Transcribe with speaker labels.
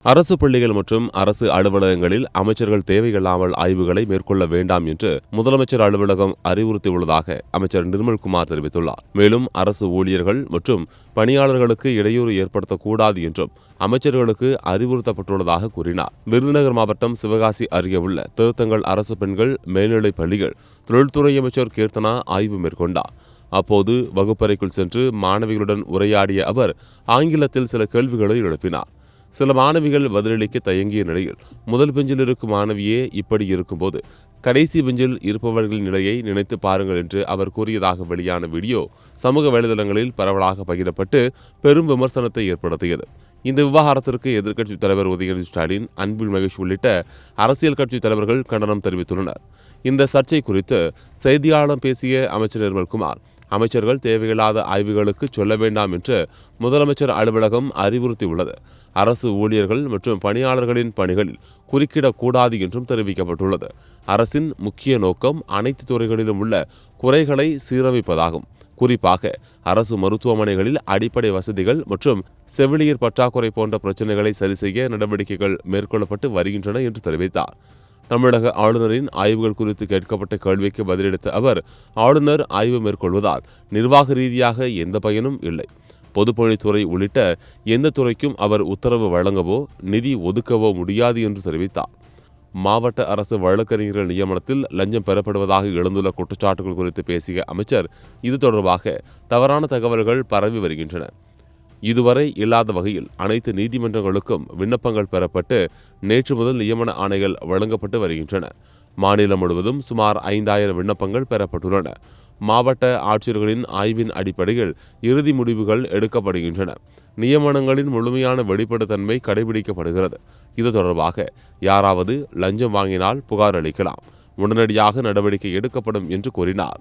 Speaker 1: அரசு பள்ளிகள் மற்றும் அரசு அலுவலகங்களில் அமைச்சர்கள் தேவையில்லாமல் ஆய்வுகளை மேற்கொள்ள வேண்டாம் என்று முதலமைச்சர் அலுவலகம் அறிவுறுத்தியுள்ளதாக அமைச்சர் நிர்மல்குமார் தெரிவித்துள்ளார். மேலும் அரசு ஊழியர்கள் மற்றும் பணியாளர்களுக்கு இடையூறு ஏற்படுத்தக்கூடாது என்றும் அமைச்சர்களுக்கு அறிவுறுத்தப்பட்டுள்ளதாக கூறினார். விருதுநகர் மாவட்டம் சிவகாசி அருகே உள்ள திருத்தங்கல் அரசு பெண்கள் மேல்நிலைப் பள்ளிகள் தொழில்துறை அமைச்சர் கீர்த்தனா ஆய்வு மேற்கொண்டார். அப்போது வகுப்பறைக்குள் சென்று மாணவிகளுடன் உரையாடிய அவர் ஆங்கிலத்தில் சில கேள்விகளை எழுப்பினார். சில மாணவிகள் பதிலளிக்க தயங்கிய நிலையில் முதல் பெஞ்சில் இருக்கும் மாணவியே இப்படி இருக்கும்போது கடைசி பெஞ்சில் இருப்பவர்களின் நிலையை நினைத்து பாருங்கள் என்று அவர் கூறியதாக வெளியான வீடியோ சமூக வலைதளங்களில் பரவலாக பகிரப்பட்டு பெரும் விமர்சனத்தை ஏற்படுத்தியது. இந்த விவகாரத்திற்கு எதிர்க்கட்சித் தலைவர் உதயநிதி ஸ்டாலின், அன்பில் மகேஷ் உள்ளிட்ட அரசியல் கட்சித் தலைவர்கள் கண்டனம் தெரிவித்துள்ளனர். இந்த சர்ச்சை குறித்து செய்தியாளர்களிடம் பேசிய அமைச்சர் நிர்மல்குமார், அமைச்சர்கள் தேவையில்லாத ஆய்வுகளுக்கு சொல்ல வேண்டாம் என்று முதலமைச்சர் அலுவலகம் அறிவுறுத்தியுள்ளது. அரசு ஊழியர்கள் மற்றும் பணியாளர்களின் பணிகளில் குறுக்கிடக்கூடாது என்றும் தெரிவிக்கப்பட்டுள்ளது. அரசின் முக்கிய நோக்கம் அனைத்து துறைகளிலும் உள்ள குறைகளை சீரமைப்பதாகும். குறிப்பாக அரசு மருத்துவமனைகளில் அடிப்படை வசதிகள் மற்றும் செவிலியர் பற்றாக்குறை போன்ற பிரச்சினைகளை சரி செய்ய நடவடிக்கைகள் மேற்கொள்ளப்பட்டு வருகின்றன என்று தெரிவித்தார். தமிழக ஆளுநரின் ஆய்வுகள் குறித்து கேட்கப்பட்ட கேள்விக்கு பதிலளித்த அவர், ஆளுநர் ஆய்வு மேற்கொள்வதால் நிர்வாக ரீதியாக எந்த பயனும் இல்லை. பொதுப்பணித்துறை உள்ளிட்ட எந்த துறைக்கும் அவர் உத்தரவு வழங்கவோ நிதி ஒதுக்கவோ முடியாது என்று தெரிவித்தார். மாவட்ட அரசு வழக்கறிஞர்கள் நியமனத்தில் லஞ்சம் பெறப்படுவதாக எழுந்துள்ள குற்றச்சாட்டுகள் குறித்து பேசிய அமைச்சர், இது தொடர்பாக தவறான தகவல்கள் பரவி வருகின்றன. இதுவரை இல்லாத வகையில் அனைத்து நீதிமன்றங்களுக்கும் விண்ணப்பங்கள் பெறப்பட்டு நேற்று முதல் நியமன ஆணைகள் வழங்கப்பட்டு வருகின்றன. மாநிலம் முழுவதும் சுமார் 5000 விண்ணப்பங்கள் பெறப்பட்டுள்ளன. மாவட்ட ஆட்சியர்களின் ஆய்வின் அடிப்படையில் இறுதி முடிவுகள் எடுக்கப்படுகின்றன. நியமனங்களின் முழுமையான வெளிப்படைத்தன்மை கடைபிடிக்கப்படுகிறது. இது தொடர்பாக யாராவது லஞ்சம் வாங்கினால் புகார் அளிக்கலாம். உடனடியாக நடவடிக்கை எடுக்கப்படும் என்று கூறினார்.